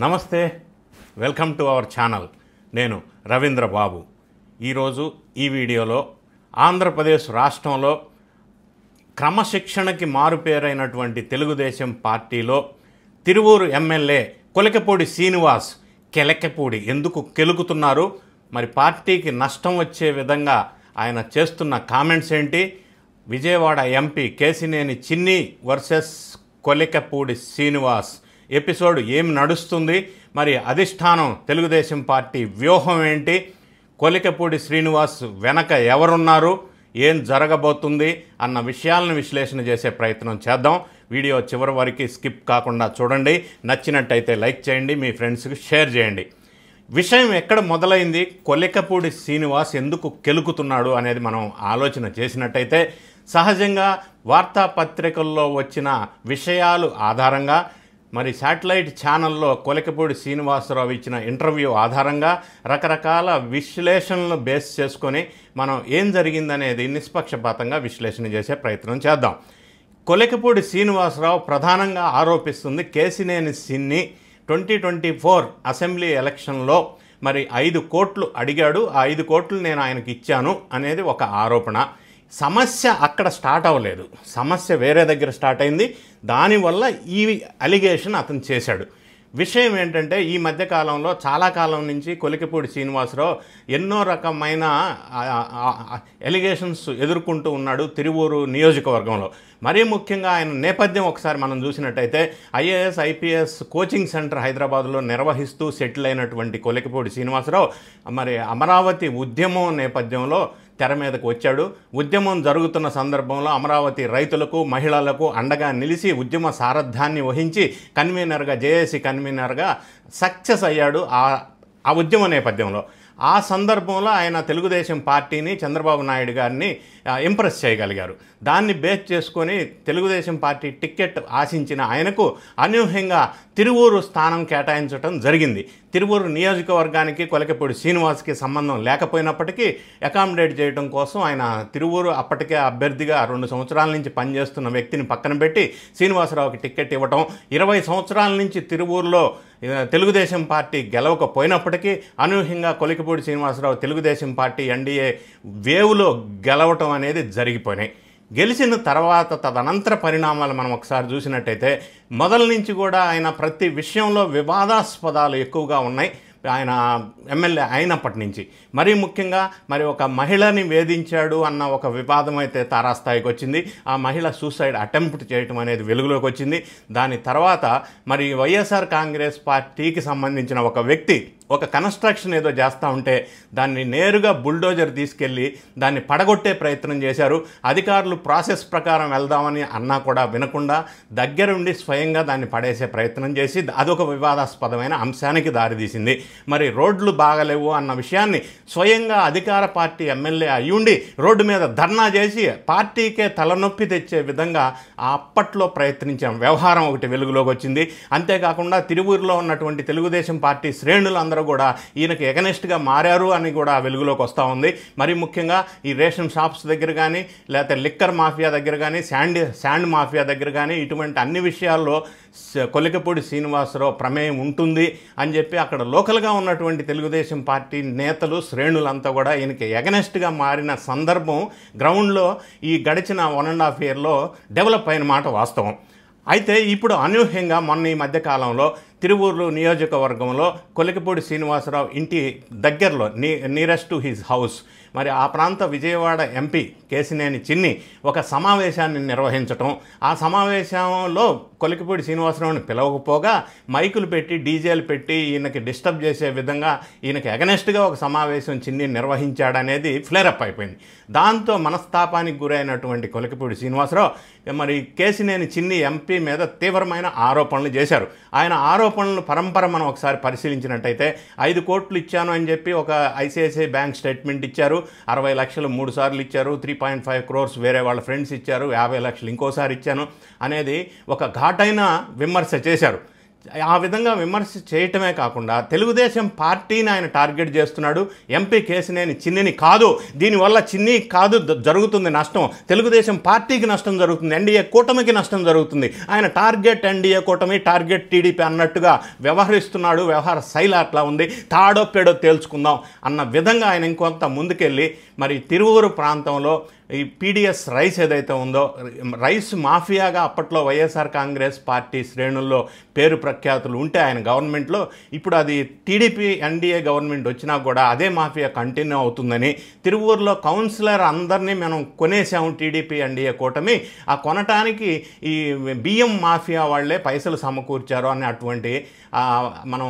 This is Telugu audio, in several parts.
నమస్తే, వెల్కమ్ టు అవర్ ఛానల్. నేను రవీంద్ర బాబు. ఈరోజు ఈ వీడియోలో ఆంధ్రప్రదేశ్ రాష్ట్రంలో క్రమశిక్షణకి మారుపేరైనటువంటి తెలుగుదేశం పార్టీలో తిరువూరు ఎమ్మెల్యే కొలికపూడి శ్రీనివాస్ కెలకపూడి ఎందుకు కెలుకుతున్నారు, మరి పార్టీకి నష్టం వచ్చే విధంగా ఆయన చేస్తున్న కామెంట్స్ ఏంటి, విజయవాడ ఎంపీ కేశినేని చిన్ని వర్సెస్ కొలికపూడి శ్రీనివాస్ ఎపిసోడ్ ఏం నడుస్తుంది, మరి అధిష్టానం తెలుగుదేశం పార్టీ వ్యూహం ఏంటి, కొలికపూడి శ్రీనివాస్ వెనక ఎవరున్నారు, ఏం జరగబోతుంది అన్న విషయాలను విశ్లేషణ చేసే ప్రయత్నం చేద్దాం. వీడియో చివరి వరకు స్కిప్ కాకుండా చూడండి. నచ్చినట్టయితే లైక్ చేయండి, మీ ఫ్రెండ్స్కి షేర్ చేయండి. విషయం ఎక్కడ మొదలైంది, కొలికపూడి శ్రీనివాస్ ఎందుకు కెలుకుతున్నాడు అనేది మనం ఆలోచన చేసినట్టయితే సహజంగా వార్తాపత్రికల్లో వచ్చిన విషయాలు ఆధారంగా, మరి శాటిలైట్ ఛానల్లో కొలికపూడి శ్రీనివాసరావు ఇచ్చిన ఇంటర్వ్యూ ఆధారంగా రకరకాల విశ్లేషణలను బేస్ చేసుకొని మనం ఏం జరిగిందనేది నిష్పక్షపాతంగా విశ్లేషణ చేసే ప్రయత్నం చేద్దాం. కొలికపూడి శ్రీనివాసరావు ప్రధానంగా ఆరోపిస్తుంది కేశినేని చిన్ని 2024 అసెంబ్లీ ఎలక్షన్లో మరి 5 కోట్లు అడిగాడు, ఆ 5 కోట్లు నేను ఆయనకి ఇచ్చాను అనేది ఒక ఆరోపణ. సమస్య అక్కడ స్టార్ట్ అవ్వలేదు, సమస్య వేరే దగ్గర స్టార్ట్ అయింది. దానివల్ల ఈ అలిగేషన్ అతను చేశాడు. విషయం ఏంటంటే ఈ మధ్యకాలంలో చాలా కాలం నుంచి కొలికపూడి శ్రీనివాసరావు ఎన్నో రకమైన ఎలిగేషన్స్ ఎదుర్కొంటూ ఉన్నాడు తిరువూరు నియోజకవర్గంలో. మరీ ముఖ్యంగా ఆయన నేపథ్యం ఒకసారి మనం చూసినట్టయితే ఐఏఎస్ ఐపీఎస్ కోచింగ్ సెంటర్ హైదరాబాద్లో నిర్వహిస్తూ సెటిల్ అయినటువంటి కొలికపూడి శ్రీనివాసరావు మరి అమరావతి ఉద్యమం నేపథ్యంలో తెర మీదకు వచ్చాడు. ఉద్యమం జరుగుతున్న సందర్భంలో అమరావతి రైతులకు మహిళలకు అండగా నిలిచి ఉద్యమ సారథ్యాన్ని వహించి కన్వీనర్గా, జేఏసీ కన్వీనర్గా సక్సెస్ అయ్యాడు ఆ ఉద్యమ నేపథ్యంలో. ఆ సందర్భంలో ఆయన తెలుగుదేశం పార్టీని, చంద్రబాబు నాయుడు గారిని ఇంప్రెస్ చేయగలిగారు. దాన్ని బేస్ చేసుకొని తెలుగుదేశం పార్టీ టికెట్ ఆశించిన ఆయనకు అనూహ్యంగా తిరువూరు స్థానం కేటాయించడం జరిగింది. తిరువూరు నియోజకవర్గానికి కొలికపూడి శ్రీనివాస్కి సంబంధం లేకపోయినప్పటికీ అకామిడేట్ చేయడం కోసం ఆయన తిరువూరు అప్పటికే అభ్యర్థిగా 2 సంవత్సరాల నుంచి పనిచేస్తున్న వ్యక్తిని పక్కన పెట్టి శ్రీనివాసరావుకి టికెట్ ఇవ్వటం, 20 సంవత్సరాల నుంచి తిరువూరులో తెలుగుదేశం పార్టీ గెలవకపోయినప్పటికీ అనూహ్యంగా కొలికపూడి శ్రీనివాసరావు తెలుగుదేశం పార్టీ ఎన్డీఏ వేవ్లో గెలవటం అనేది జరిగిపోయినాయి. గెలిచిన తర్వాత తదనంతర పరిణామాలు మనం ఒకసారి చూసినట్టయితే మొదల నుంచి కూడా ఆయన ప్రతి విషయంలో వివాదాస్పదాలు ఎక్కువగా ఉన్నాయి. ఆయన ఎమ్మెల్యే అయినప్పటి నుంచి మరీ ముఖ్యంగా మరి ఒక మహిళని వేధించాడు అన్న ఒక వివాదం అయితే తారాస్థాయికి వచ్చింది. ఆ మహిళ సూసైడ్ అటెంప్ట్ చేయటం అనేది వెలుగులోకి వచ్చింది. దాని తర్వాత మరి వైఎస్ఆర్ కాంగ్రెస్ పార్టీకి సంబంధించిన ఒక వ్యక్తి ఒక కన్స్ట్రక్షన్ ఏదో చేస్తూ ఉంటే దాన్ని నేరుగా బుల్డోజర్ తీసుకెళ్ళి దాన్ని పడగొట్టే ప్రయత్నం చేశారు. అధికారులు ప్రాసెస్ ప్రకారం వెళ్దామని అన్నా కూడా వినకుండా దగ్గరుండి స్వయంగా దాన్ని పడేసే ప్రయత్నం చేసి అదొక వివాదాస్పదమైన అంశానికి దారితీసింది. మరి రోడ్లు బాగలేవు అన్న విషయాన్ని స్వయంగా అధికార పార్టీ ఎమ్మెల్యే అయ్యుండి రోడ్డు మీద ధర్నా చేసి పార్టీకే తలనొప్పి తెచ్చే విధంగా అప్పట్లో ప్రయత్నించాం. వ్యవహారం ఒకటి వెలుగులోకి వచ్చింది. అంతేకాకుండా తిరువూరులో ఉన్నటువంటి తెలుగుదేశం పార్టీ శ్రేణులందరూ కూడా ఈయనకి ఎగనెస్ట్గా మారారు అని కూడా వెలుగులోకి వస్తూ ఉంది. మరి ముఖ్యంగా ఈ రేషన్ షాప్స్ దగ్గర కానీ, లేకపోతే లిక్కర్ మాఫియా దగ్గర కానీ, శాండ్ మాఫియా దగ్గర కానీ ఇటువంటి అన్ని విషయాల్లో కొలికపూడి శ్రీనివాసరావు ప్రమేయం ఉంటుంది అని చెప్పి అక్కడ లోకల్గా ఉన్నటువంటి తెలుగుదేశం పార్టీ నేతలు శ్రేణులంతా కూడా ఈయనకి ఎగనెస్ట్గా మారిన సందర్భం గ్రౌండ్లో ఈ గడిచిన 1.5 ఇయర్లో డెవలప్ అయిన మాట వాస్తవం. అయితే ఇప్పుడు అనూహ్యంగా మొన్న ఈ మధ్యకాలంలో తిరువూరు నియోజకవర్గంలో కొలికపూడి శ్రీనివాసరావు ఇంటి దగ్గరలో నియరెస్ట్ టు హిజ్ హౌస్ మరి ఆ ప్రాంత విజయవాడ ఎంపీ కేశినేని చిన్ని ఒక సమావేశాన్ని నిర్వహించటం, ఆ సమావేశంలో కొలికపూడి శ్రీనివాసరావుని పిలవకపోగా మైకులు పెట్టి డీజేలు పెట్టి ఈయనకి డిస్టర్బ్ చేసే విధంగా ఈయనకి అగనెస్ట్గా ఒక సమావేశం చిన్ని నిర్వహించాడనేది ఫ్లేరప్ అయిపోయింది. దాంతో మనస్తాపానికి గురైనటువంటి కొలికపూడి శ్రీనివాసరావు మరి కేశినేని చిన్ని ఎంపీ మీద తీవ్రమైన ఆరోపణలు చేశారు. ఆయన ఆరోపణలు పరంపర మనం ఒకసారి పరిశీలించినట్టయితే 5 కోట్లు ఇచ్చాను అని చెప్పి ఒక ఐసిఐసిఐ బ్యాంక్ స్టేట్మెంట్ ఇచ్చారు, 60 లక్షలు 3 సార్లు ఇచ్చారు, 3.5 crores వేరే వాళ్ళ ఫ్రెండ్స్ ఇచ్చారు, 50 లక్షలు ఇంకోసారి ఇచ్చాను అనేది ఒక ఘాటైన విమర్శ చేశారు. ఆ విధంగా విమర్శ చేయటమే కాకుండా తెలుగుదేశం పార్టీని ఆయన టార్గెట్ చేస్తున్నాడు. ఎంపీ కేసినేని చిన్నిని కాదు, దీనివల్ల చిన్ని కాదు జరుగుతుంది నష్టం, తెలుగుదేశం పార్టీకి నష్టం జరుగుతుంది, ఎన్డీఏ కూటమికి నష్టం జరుగుతుంది. ఆయన టార్గెట్ ఎన్డీఏ కూటమి, టార్గెట్ టీడీపీ అన్నట్టుగా వ్యవహరిస్తున్నాడు. వ్యవహార శైలి అట్లా ఉంది. తాడో పేడో తేల్చుకుందాం అన్న విధంగా ఆయన ఇంకొంత ముందుకెళ్ళి మరి తిరువూరు ప్రాంతంలో ఈ పీడిఎస్ రైస్ ఏదైతే ఉందో, రైస్ మాఫియాగా అప్పట్లో వైఎస్ఆర్ కాంగ్రెస్ పార్టీ శ్రేణుల్లో పేరు ప్రఖ్యాతులు ఉంటే ఆయన గవర్నమెంట్లో, ఇప్పుడు అది టీడీపీ ఎన్డీఏ గవర్నమెంట్ వచ్చినా కూడా అదే మాఫియా కంటిన్యూ అవుతుందని, తిరువూరులో కౌన్సిలర్ అందరినీ మనం కొనేసాము టీడీపీ ఎన్డీఏ కూటమి, ఆ కొనటానికి ఈ బియ్యం మాఫియా వాళ్లే పైసలు సమకూర్చారు అని అటువంటి మనం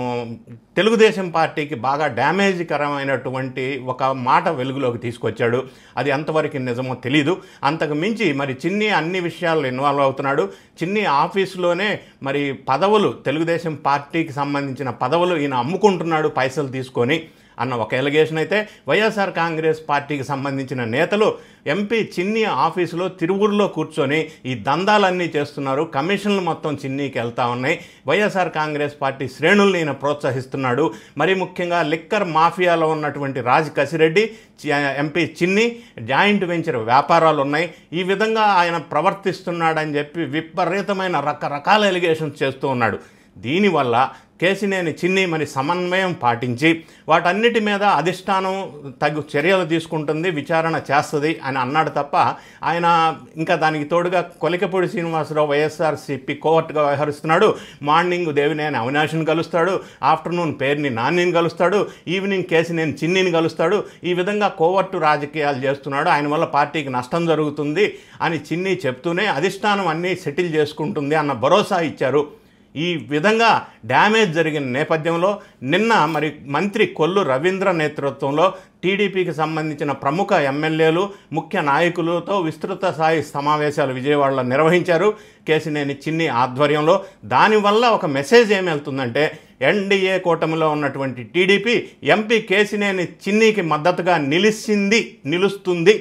తెలుగుదేశం పార్టీకి బాగా డ్యామేజ్కరమైనటువంటి ఒక మాట వెలుగులోకి తీసుకొచ్చాడు. అది ఎంతవరకు నిజమో తెలీదు. అంతకు మించి మరి చిన్ని అన్ని విషయాల్లో ఇన్వాల్వ్ అవుతున్నాడు. చిన్ని ఆఫీసులోనే మరి పదవులు, తెలుగుదేశం పార్టీకి సంబంధించిన పదవులు ఈయన అమ్ముకుంటున్నాడు పైసలు తీసుకొని అన్న ఒక ఎలిగేషన్ అయితే, వైఎస్ఆర్ కాంగ్రెస్ పార్టీకి సంబంధించిన నేతలు ఎంపీ చిన్ని ఆఫీసులో తిరువురులో కూర్చొని ఈ దందాలన్నీ చేస్తున్నారు, కమిషన్లు మొత్తం చిన్నీకి వెళ్తా ఉన్నాయి, వైఎస్ఆర్ కాంగ్రెస్ పార్టీ శ్రేణుల్ని ఈయన ప్రోత్సహిస్తున్నాడు. మరీ ముఖ్యంగా లిక్కర్ మాఫియాలో ఉన్నటువంటి రాజ్ కసిరెడ్డి, ఎంపీ చిన్ని జాయింట్ వెంచర్ వ్యాపారాలు ఉన్నాయి. ఈ విధంగా ఆయన ప్రవర్తిస్తున్నాడని చెప్పి విపరీతమైన రకరకాల ఎలిగేషన్స్ చేస్తూ ఉన్నాడు. దీనివల్ల కేసినేని చిన్ని మరి సమన్వయం పాటించి వాటన్నిటి మీద అధిష్టానం తగు చర్యలు తీసుకుంటుంది, విచారణ చేస్తుంది అని అన్నాడు తప్ప, ఆయన ఇంకా దానికి తోడుగా కొలికపూడి శ్రీనివాసరావు వైఎస్ఆర్సీపీ కోవర్ట్గా వ్యవహరిస్తున్నాడు. మార్నింగ్ దేవినేని అవినాష్ని కలుస్తాడు, ఆఫ్టర్నూన్ పేర్ని నానిని కలుస్తాడు, ఈవినింగ్ కేసినేని చిన్నిని కలుస్తాడు. ఈ విధంగా కోవర్టు రాజకీయాలు చేస్తున్నాడు. ఆయన వల్ల పార్టీకి నష్టం జరుగుతుంది అని చిన్ని చెప్తూనే అధిష్టానం అన్నీ సెటిల్ చేసుకుంటుంది అన్న భరోసా ఇచ్చారు. ఈ విధంగా డ్యామేజ్ జరిగిన నేపథ్యంలో నిన్న మరి మంత్రి కొల్లు రవీంద్ర నేతృత్వంలో టీడీపీకి సంబంధించిన ప్రముఖ ఎమ్మెల్యేలు, ముఖ్య నాయకులతో విస్తృత స్థాయి సమావేశాలు విజయవాడలో నిర్వహించారు కేసినేని చిన్ని ఆధ్వర్యంలో. దానివల్ల ఒక మెసేజ్ ఏమి వెళ్తుందంటే, ఎన్డీఏ కూటమిలో ఉన్నటువంటి టీడీపీ ఎంపీ కేసినేని చిన్నికి మద్దతుగా నిలుస్తుంది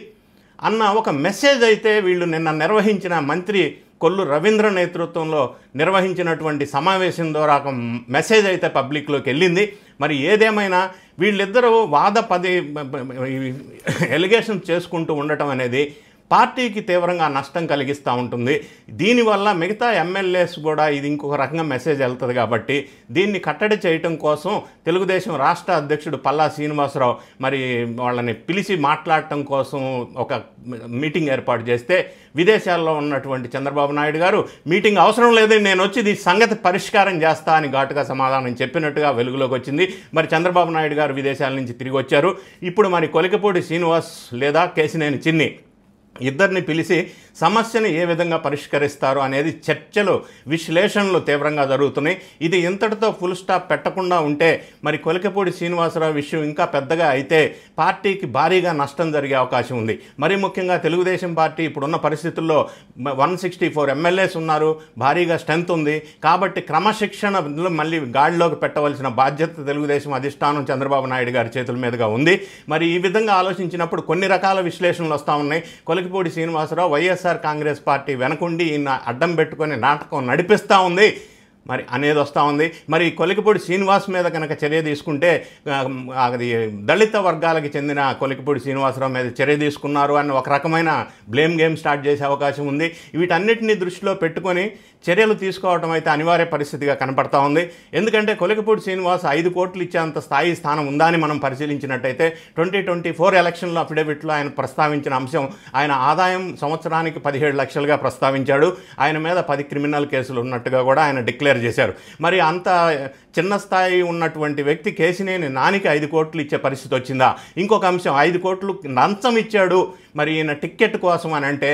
అన్న ఒక మెసేజ్ అయితే వీళ్ళు నిన్న నిర్వహించిన మంత్రి కొల్లు రవీంద్ర నేతృత్వంలో నిర్వహించినటువంటి సమావేశం ద్వారా ఒక మెసేజ్ అయితే పబ్లిక్లోకి వెళ్ళింది. మరి ఏదేమైనా వీళ్ళిద్దరూ ఎలిగేషన్స్ చేసుకుంటూ ఉండటం అనేది పార్టీకి తీవ్రంగా నష్టం కలిగిస్తూ ఉంటుంది. దీనివల్ల మిగతా ఎమ్మెల్యేస్ కూడా ఇది ఇంకొక రకంగా మెసేజ్ వెళ్తుంది. కాబట్టి దీన్ని కట్టడి చేయటం కోసం తెలుగుదేశం రాష్ట్ర అధ్యక్షుడు పల్లా శ్రీనివాసరావు మరి వాళ్ళని పిలిచి మాట్లాడటం కోసం ఒక మీటింగ్ ఏర్పాటు చేస్తే, విదేశాల్లో ఉన్నటువంటి చంద్రబాబు నాయుడు గారు మీటింగ్ అవసరం లేదని నేను వచ్చి ఈ సంగతి పరిష్కారం చేస్తా అని ఘాటుగా సమాధానం చెప్పినట్టుగా వెలుగులోకి వచ్చింది. మరి చంద్రబాబు నాయుడు గారు విదేశాల నుంచి తిరిగి వచ్చారు. ఇప్పుడు మరి కొలికపూడి శ్రీనివాస్ లేదా కేసినేని చిన్ని ఇద్దరిని పిలిచి సమస్యను ఏ విధంగా పరిష్కరిస్తారు అనేది చర్చలు, విశ్లేషణలు తీవ్రంగా జరుగుతున్నాయి. ఇది ఇంతటితో ఫుల్ స్టాప్ పెట్టకుండా ఉంటే మరి కొలికపూడి శ్రీనివాసరావు విషయం ఇంకా పెద్దగా అయితే పార్టీకి భారీగా నష్టం జరిగే అవకాశం ఉంది. మరి ముఖ్యంగా తెలుగుదేశం పార్టీ ఇప్పుడున్న పరిస్థితుల్లో 164 ఎమ్మెల్యేస్ ఉన్నారు, భారీగా స్ట్రెంత్ ఉంది. కాబట్టి క్రమశిక్షణ మళ్ళీ గాడిలోకి పెట్టవలసిన బాధ్యత తెలుగుదేశం అధిష్టానం చంద్రబాబు నాయుడు గారి చేతుల మీదుగా ఉంది. మరి ఈ విధంగా ఆలోచించినప్పుడు కొన్ని రకాల విశ్లేషణలు వస్తూ ఉన్నాయి. కొలికపూడి శ్రీనివాసరావు వైఎస్ఆర్ కాంగ్రెస్ పార్టీ వెనకుండి ఈయన అడ్డం పెట్టుకొని నాటకం నడిపిస్తూ ఉంది మరి అనేది వస్తూ ఉంది. మరి కొలికపూడి శ్రీనివాస్ మీద కనుక చర్య తీసుకుంటే అది దళిత వర్గాలకు చెందిన కొలికపూడి శ్రీనివాసరావు మీద చర్య తీసుకున్నారు అని ఒక రకమైన బ్లేమ్ గేమ్ స్టార్ట్ చేసే అవకాశం ఉంది. వీటన్నిటిని దృష్టిలో పెట్టుకొని చర్యలు తీసుకోవడం అయితే అనివార్య పరిస్థితిగా కనపడతా ఉంది. ఎందుకంటే కొలికపూడి శ్రీనివాస్ 5 కోట్లు ఇచ్చేంత స్థానం ఉందా అని మనం పరిశీలించినట్టయితే 2024 ఎలక్షన్లో అఫిడవిట్లో ఆయన ప్రస్తావించిన అంశం, ఆయన ఆదాయం సంవత్సరానికి 17 లక్షలుగా ప్రస్తావించాడు. ఆయన మీద 10 క్రిమినల్ కేసులు ఉన్నట్టుగా కూడా ఆయన డిక్లేర్ చేశారు. మరి అంత చిన్న స్థాయి ఉన్నటువంటి వ్యక్తి కేసినేని నానికి 5 కోట్లు ఇచ్చే పరిస్థితి వచ్చిందా? ఇంకొక అంశం, 5 కోట్లు లంచం ఇచ్చాడు మరి ఈయన టిక్కెట్ కోసం అని అంటే,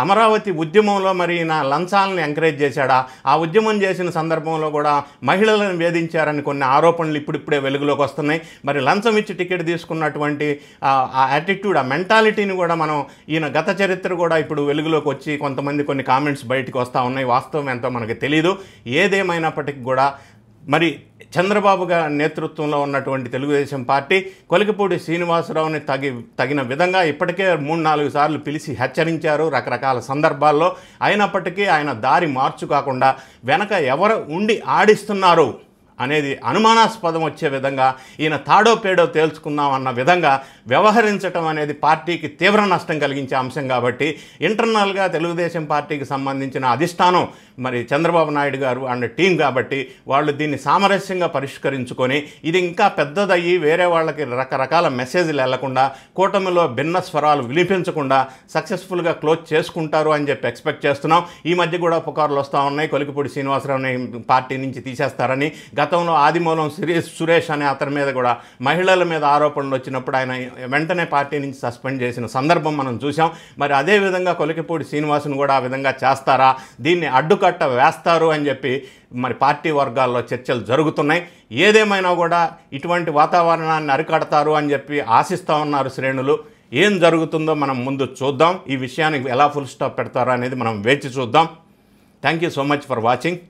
అమరావతి ఉద్యమంలో మరి ఈయన లంచాలను ఎంకరేజ్ చేశాడా? ఆ ఉద్యమం చేసిన సందర్భంలో కూడా మహిళలను వేధించారని కొన్ని ఆరోపణలు ఇప్పుడిప్పుడే వెలుగులోకి వస్తున్నాయి. మరి లంచం ఇచ్చి టికెట్ తీసుకున్నటువంటి ఆ యాటిట్యూడ్, ఆ మెంటాలిటీని కూడా మనం ఈయన గత చరిత్ర కూడా ఇప్పుడు వెలుగులోకి వచ్చి కొంతమంది కొన్ని కామెంట్స్ బయటకు వస్తూ ఉన్నాయి. వాస్తవం ఎంతో మనకు తెలీదు. ఏదేమైనప్పటికీ కూడా మరి చంద్రబాబు గారి నేతృత్వంలో ఉన్నటువంటి తెలుగుదేశం పార్టీ కొలికిపూడి శ్రీనివాసరావుని తగిన విధంగా ఇప్పటికే 3-4 సార్లు పిలిచి హెచ్చరించారు రకరకాల సందర్భాల్లో. అయినప్పటికీ ఆయన దారి మార్చు కాకుండా వెనక ఎవరు ఉండి ఆడిస్తున్నారు అనేది అనుమానాస్పదం వచ్చే విధంగా ఈయన తాడో పేడో తేల్చుకుందాం అన్న విధంగా వ్యవహరించడం అనేది పార్టీకి తీవ్ర నష్టం కలిగించే అంశం. కాబట్టి ఇంటర్నల్గా తెలుగుదేశం పార్టీకి సంబంధించిన అధిష్టానం మరి చంద్రబాబు నాయుడు గారు అండ్ టీం కాబట్టి వాళ్ళు దీన్ని సామరస్యంగా పరిష్కరించుకొని ఇది ఇంకా పెద్దదయ్యి వేరే వాళ్ళకి రకరకాల మెసేజ్లు వెళ్లకుండా కూటమిలో భిన్న స్వరాలు వినిపించకుండా సక్సెస్ఫుల్గా క్లోజ్ చేసుకుంటారు అని చెప్పి ఎక్స్పెక్ట్ చేస్తున్నాం. ఈ మధ్య కూడా పుకార్లు వస్తూ ఉన్నాయి కొలికిపూడి శ్రీనివాసరావుని పార్టీ నుంచి తీసేస్తారని. గతంలో ఆదిమూలం సురేష్ అనే అతని మీద కూడా మహిళల మీద ఆరోపణలు వచ్చినప్పుడు ఆయన వెంటనే పార్టీ నుంచి సస్పెండ్ చేసిన సందర్భం మనం చూసాం. మరి అదేవిధంగా కొలికిపూడి శ్రీనివాసును కూడా ఆ విధంగా చేస్తారా, దీన్ని అడ్డుకట్ట వేస్తారు అని చెప్పి మరి పార్టీ వర్గాల్లో చర్చలు జరుగుతున్నాయి. ఏదేమైనా కూడా ఇటువంటి వాతావరణాన్ని అరికడతారు అని చెప్పి ఆశిస్తూ ఉన్నారు శ్రేణులు. ఏం జరుగుతుందో మనం ముందు చూద్దాం. ఈ విషయానికి ఎలా ఫుల్ స్టాప్ పెడతారో అనేది మనం వేచి చూద్దాం. Thank you so much for watching.